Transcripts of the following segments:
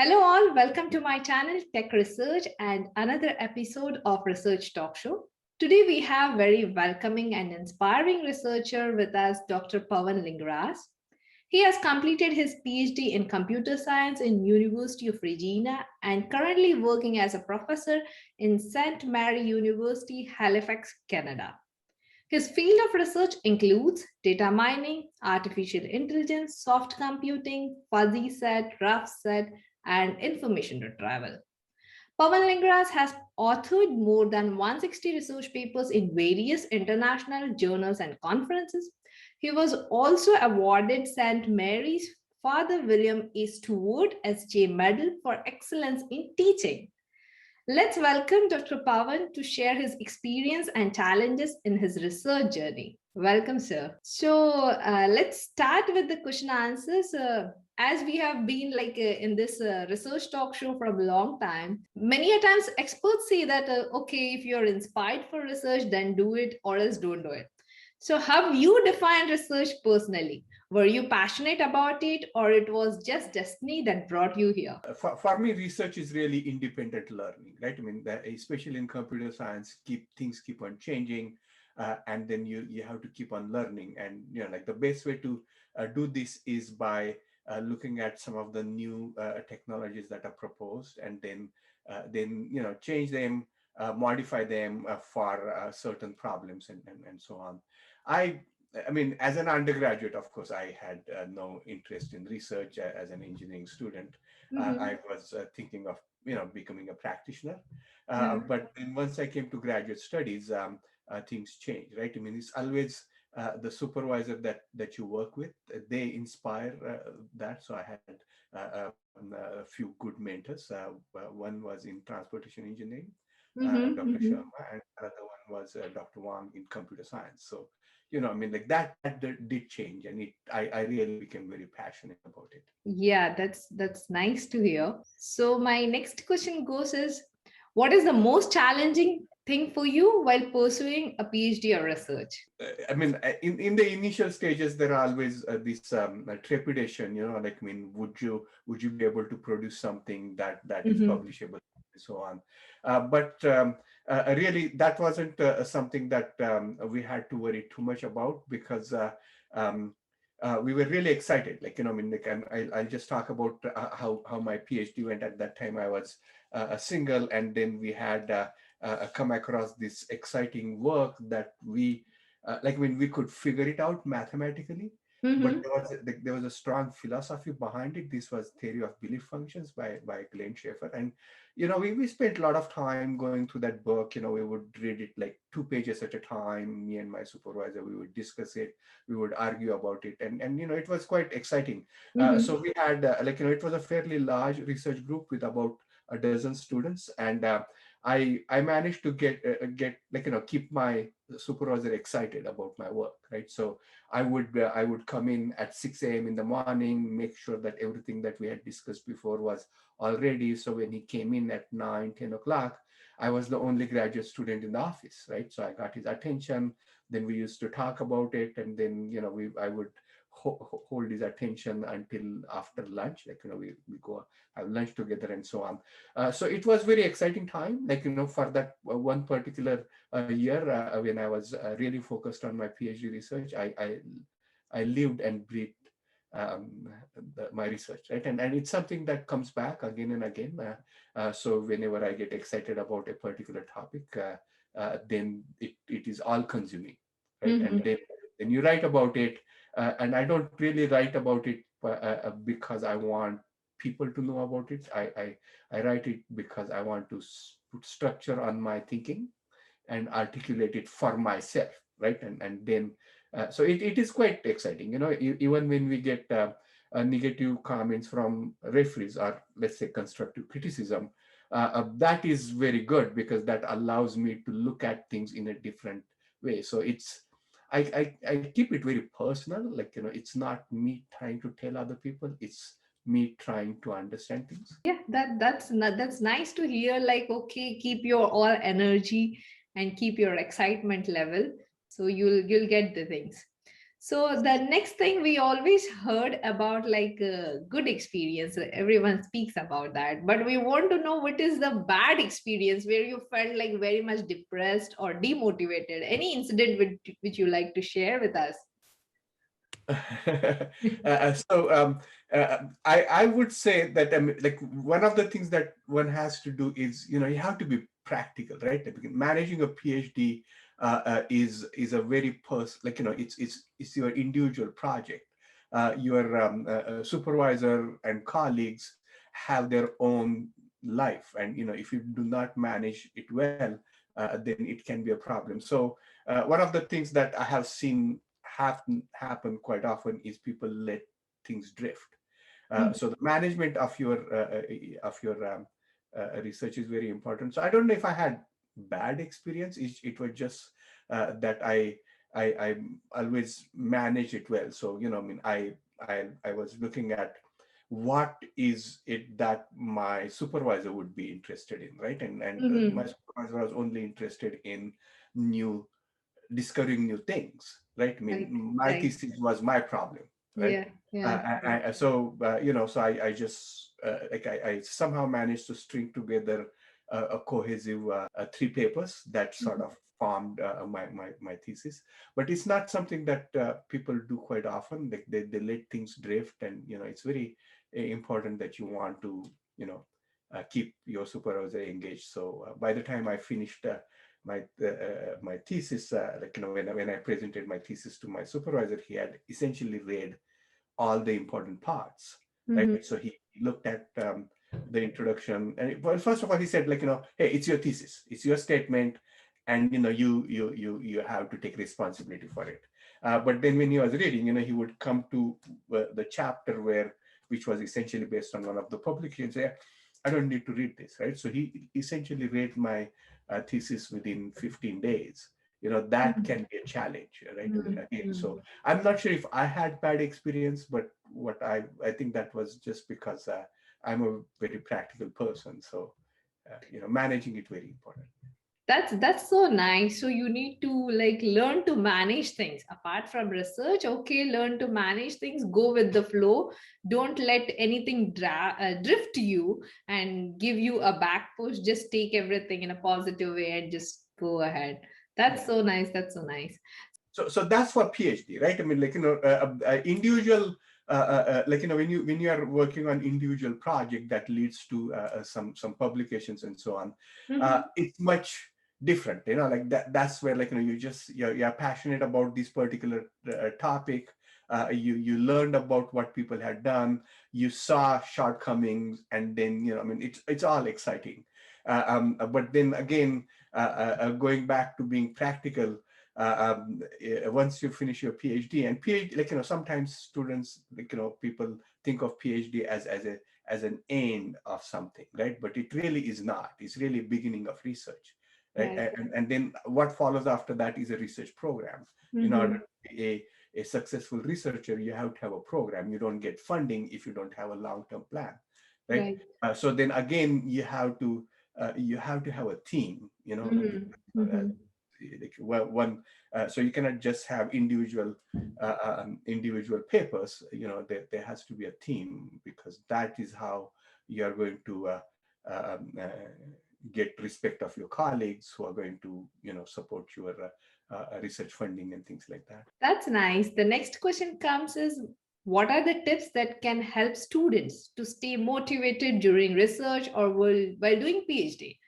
Hello, all. Welcome to my channel, Tech Research, and another episode of Research Talk Show. Today, we have very welcoming and inspiring researcher with us, Dr. Pawan Lingras. He has completed his PhD in computer science in University of Regina and currently working as a professor in St. Mary University, Halifax, Canada. His field of research includes data mining, artificial intelligence, soft computing, fuzzy set, rough set, and information retrieval. Pawan Lingras has authored more than 160 research papers in various international journals and conferences. He was also awarded St. Mary's Father William A. Stewart S.J. Medal for Excellence in Teaching. Let's welcome Dr. Pawan to share his experience and challenges in his research journey. Welcome, sir. So let's start with the question answers. As we have been in this research talk show for a long time, many a times experts say that, okay, if you're inspired for research, then do it or else don't do it. So how you define research personally? Were you passionate about it or it was just destiny that brought you here? For me, research is really independent learning, right? I mean, especially in computer science, things keep on changing, and then you have to keep on learning. And like the best way to do this is by looking at some of the new technologies that are proposed, and then change them, modify them for certain problems, and so on. I I mean, as an undergraduate, of course, I had no interest in research as an engineering student. I was thinking of, becoming a practitioner. But then once I came to graduate studies, things changed, right? I mean, it's always the supervisor that you work with, they inspire that. So I had a few good mentors. One was in transportation engineering, Dr. Sharma, and another one was Dr. Wang in computer science. So I mean, like that did change, and I really became very passionate about it. Yeah, that's nice to hear. So my next question goes is, what is the most challenging thing for you while pursuing a PhD or research? I mean, in the initial stages, there are always this trepidation, like, I mean, would you be able to produce something that is publishable, and so on. But really, that wasn't something that we had to worry too much about, because um, we were really excited. Like, I mean, like, I'll just talk about how my PhD went. At that time, I was a single, and then we had come across this exciting work that like, when we could figure it out mathematically, but there was a strong philosophy behind it. This was theory of belief functions by Glenn Schaefer. And we spent a lot of time going through that book. We would read it like 2 pages at a time. Me and my supervisor, we would discuss it, we would argue about it, and it was quite exciting. So we had it was a fairly large research group with about a dozen students, and I managed to get keep my supervisor excited about my work, right? So I would come in at 6 a.m. in the morning, make sure that everything that we had discussed before was all ready. So when he came in at 9, 10 o'clock, I was the only graduate student in the office, right? So I got his attention. Then we used to talk about it, and then I would hold his attention until after lunch. Like, we go have lunch together and so on. So it was very exciting time, like, for that one particular year, when I was really focused on my PhD research. I lived and breathed my research, right? And it's something that comes back again and again. So whenever I get excited about a particular topic, then it is all consuming, right? And then you write about it, and I don't really write about it because I want people to know about it. I write it because I want to put structure on my thinking and articulate it for myself, right? And then so it is quite exciting. Even when we get negative comments from referees, or let's say constructive criticism, that is very good, because that allows me to look at things in a different way. So I keep it very personal. Like, it's not me trying to tell other people, it's me trying to understand things. Yeah, that's nice to hear. Like, okay, keep your all energy and keep your excitement level, so you'll get the things. So the next thing we always heard about like good experience. Everyone speaks about that, but we want to know what is the bad experience where you felt like very much depressed or demotivated. Any incident which you like to share with us? So I would say that like one of the things that one has to do is, you have to be practical, right? Because managing a PhD is a very like, it's your individual project. Your supervisor and colleagues have their own life, and if you do not manage it well, then it can be a problem. So one of the things that I have seen happen quite often is people let things drift. Mhm. So the management of your research is very important. So I don't know if I had bad experience. It was just that I always manage it well. So I mean, I was looking at what is it that my supervisor would be interested in, right? And my Mhm. supervisor was only interested in new discovering new things, right? I mean, Right, my right. thesis was my problem, right? Yeah, yeah. So I just like I somehow managed to string together a cohesive three papers that sort Mhm. of formed my thesis. But it's not something that people do quite often. Like they let things drift, and it's very important that you want to keep your supervisor engaged. So by the time I finished my thesis, like when I presented my thesis to my supervisor, he had essentially read all the important parts, right? Mhm. So he looked at the introduction, and well, first of all, he said, like, hey, it's your thesis, it's your statement, and you have to take responsibility for it. But then when he was reading, he would come to the chapter which was essentially based on one of the publications. Say, I don't need to read this, right? So he essentially read my thesis within 15 days. That Mhm. can be a challenge, right? I mean, Mhm. again, Mhm. so I'm not sure if I had bad experience, but what I think that was just because I'm a very practical person. So managing it very important. That's so nice. So you need to like learn to manage things apart from research. Okay, learn to manage things. Go with the flow. Don't let anything drift you and give you a back push. Just take everything in a positive way and just go ahead. That's Yeah. so nice. That's so nice. So that's for PhD, right? I mean, like individual, like when you are working on individual project that leads to some publications and so on, Mhm. it's much different. Like that's where, like, you're passionate about this particular topic. You learned about what people had done. You saw shortcomings, and then I mean, it's all exciting. But then again, going back to being practical, once you finish your PhD, and PhD, like sometimes students, like people think of PhD as an end of something, right? But it really is not. It's really beginning of research, right? Right. And then what follows after that is a research program. In order Mhm. to be a successful researcher, you have to have a program. You don't get funding if you don't have a long-term plan, right? Right. So then again, you have to have a team, Mhm. uh, Mhm. like one so you cannot just have individual papers. There has to be a team, because that is how you are going to um, uh, get respect of your colleagues who are going to support your research funding and things like that. That's nice. The next question comes is what are the tips that can help students to stay motivated during research or while doing PhD?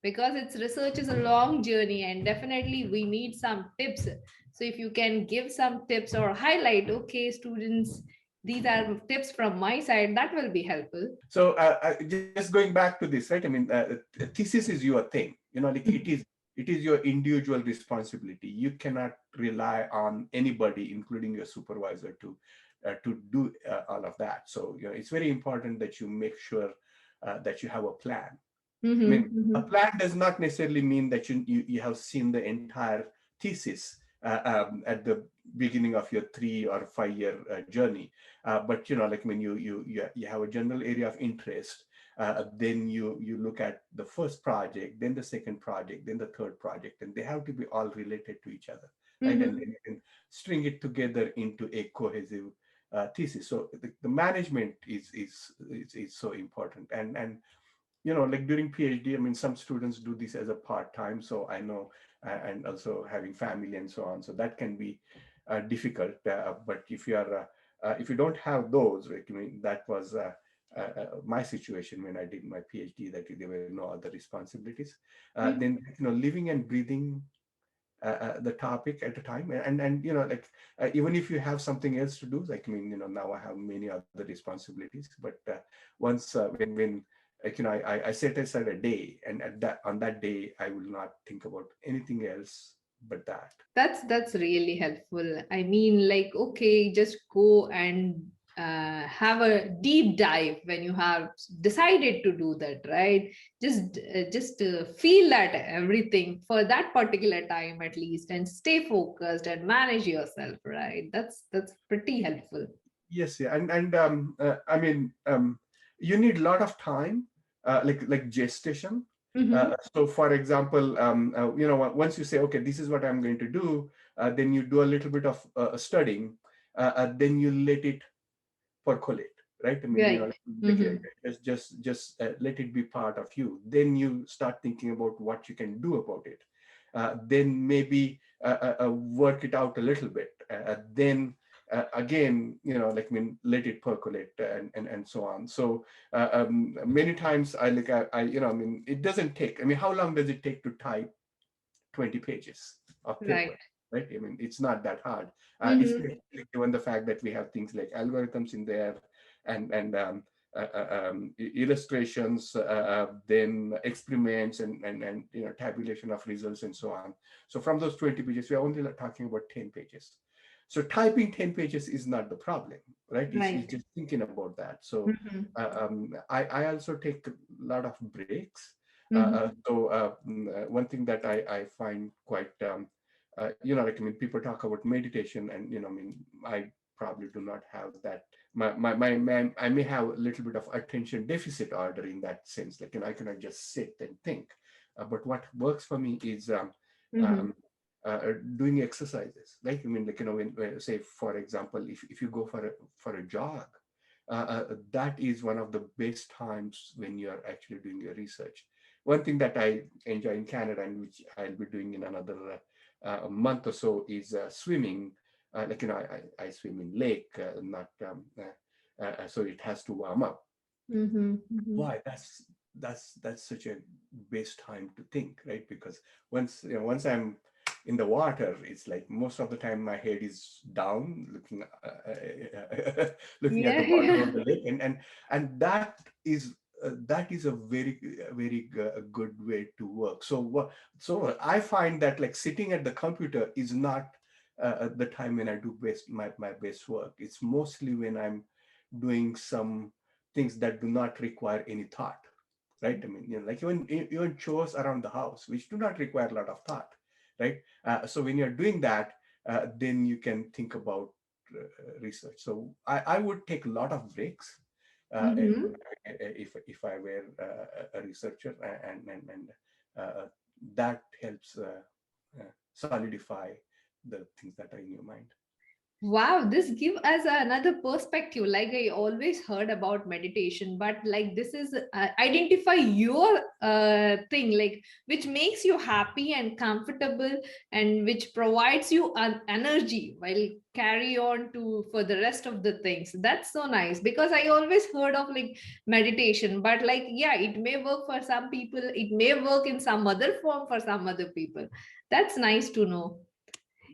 Because it's research is a long journey and definitely we need some tips. So if you can give some tips or highlight, okay, students, these are tips from my side, that will be helpful. So just going back to this, right? I mean, thesis is your thing. Like it is your individual responsibility. You cannot rely on anybody, including your supervisor, to do all of that. So it's very important that you make sure that you have a plan. I mean, Mm-hmm, a mm-hmm. plan does not necessarily mean that you have seen the entire thesis at the beginning of your 3 or 5 year journey. But like when you have a general area of interest, then you look at the first project, then the second project, then the third project, and they have to be all related to each other. right? And Mm-hmm. then you can string it together into a cohesive thesis. So the management is so important. And like during PhD, I mean, some students do this as a part-time. So I know, and also having family and so on. So that can be difficult. But if you don't have those, like, I mean, that was my situation when I did my PhD, that there were no other responsibilities. Then, living and breathing the topic at the time, and like, even if you have something else to do, like, I mean, now I have many other responsibilities, but once when like, I set aside a day, and on that day I will not think about anything else but that. That's really helpful. I mean, like, okay, just go and have a deep dive when you have decided to do that, right? Just feel that everything for that particular time at least, and stay focused and manage yourself, right? That's pretty helpful. Yes, yeah, and I mean, you need a lot of time, like gestation. Mm-hmm. So, for example, once you say, okay, this is what I'm going to do, then you do a little bit of studying, then you let it percolate, right? I mean, Right. like, Mm-hmm. just let it be part of you. Then you start thinking about what you can do about it. Then maybe work it out a little bit. Then again, like, I mean, let it percolate, and so on. So many times I mean, it doesn't take. I mean, how long does it take to type 20 pages of paper, Right. right? I mean, it's not that hard, Mm-hmm. especially given the fact that we have things like algorithms in there, and illustrations, then experiments, and tabulation of results and so on. So from those 20 pages, we are only talking about 10 pages. So typing 10 pages is not the problem, right? It's Right. just thinking about that. So Mm-hmm. I also take a lot of breaks. Mm-hmm. One thing that I find quite, like, I mean, people talk about meditation, and, I mean, I probably do not have that. I may have a little bit of attention deficit order in that sense. Like, I cannot just sit and think. But what works for me is Mm-hmm. um, doing exercises. Like, I mean, like, say, for example, if you go for a jog, that is one of the best times when you're actually doing your research. One thing that I enjoy in Canada, and which I'll be doing in another month or so, is swimming. Like, I swim in lake, not so it has to warm up. Mm-hmm. Mm-hmm. Why? That's such a best time to think, right? Because once I'm in the water, it's like most of the time my head is down, looking looking at Yeah. the bottom of Yeah. the lake, and that is a very good way to work. So I find that, like, sitting at the computer is not the time when I do my best work. It's mostly when I'm doing some things that do not require any thought, right? I mean, like, even chores around the house, which do not require a lot of thought, right? So when you're doing that, then you can think about research. So I would take a lot of breaks Mm-hmm. if I were a researcher, and that helps solidify the things that are in your mind. Wow, this give us another perspective. Like, I always heard about meditation, but like, this is identify your thing, like, which makes you happy and comfortable, and which provides you an energy while carry on to for the rest of the things. That's so nice, because I always heard of like meditation, but like, yeah, it may work for some people, it may work in some other form for some other people. That's nice to know.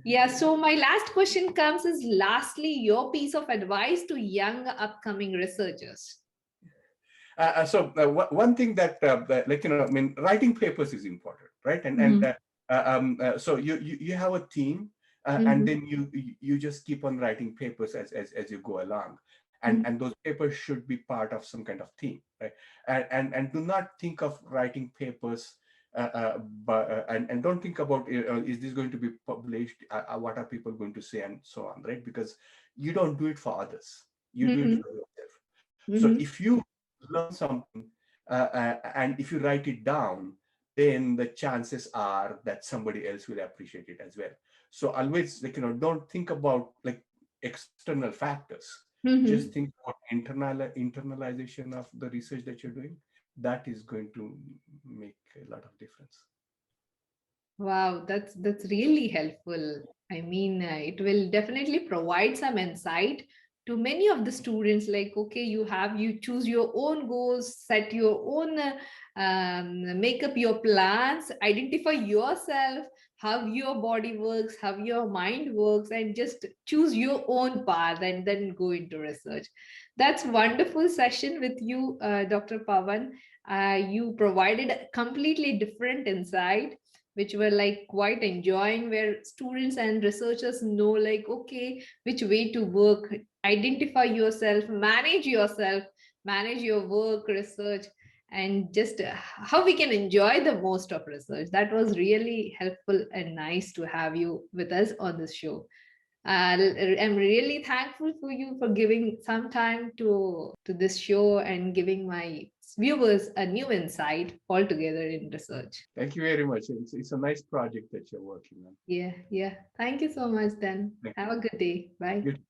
Yeah, so my last question comes is lastly, your piece of advice to young upcoming researchers. One thing like, I mean, writing papers is important, right? Mm-hmm. So you have a theme, and Mm-hmm. then you just keep on writing papers as you go along, Mm-hmm. and those papers should be part of some kind of theme, right? And do not think of writing papers, and don't think about, is this going to be published? What are people going to say, and so on, right? Because you don't do it for others, you do it Mm-hmm. for yourself. So Mm-hmm. if you learn something, and if you write it down, then the chances are that somebody else will appreciate it as well. So always, like, don't think about like external factors. Just Mhm. think about internalization of the research that you're doing. That is going to make a lot of difference. Wow, that's really helpful. I mean, it will definitely provide some insight to many of the students. Like, okay, you choose your own goals, set your own, make up your plans, identify yourself, how your body works, how your mind works, and just choose your own path and then go into research. That's wonderful session with you, Dr. Pawan. You provided a completely different insight which were like quite enjoying, where students and researchers know like, okay, which way to work, identify yourself, manage your work, research, and just how we can enjoy the most of research. That was really helpful and nice to have you with us on this show. I'm really thankful for you for giving some time to this show and giving my viewers a new insight altogether in research. Thank you very much. It's a nice project that you're working on. Yeah, yeah. Thank you so much then. Thank Have a good day. Bye. you.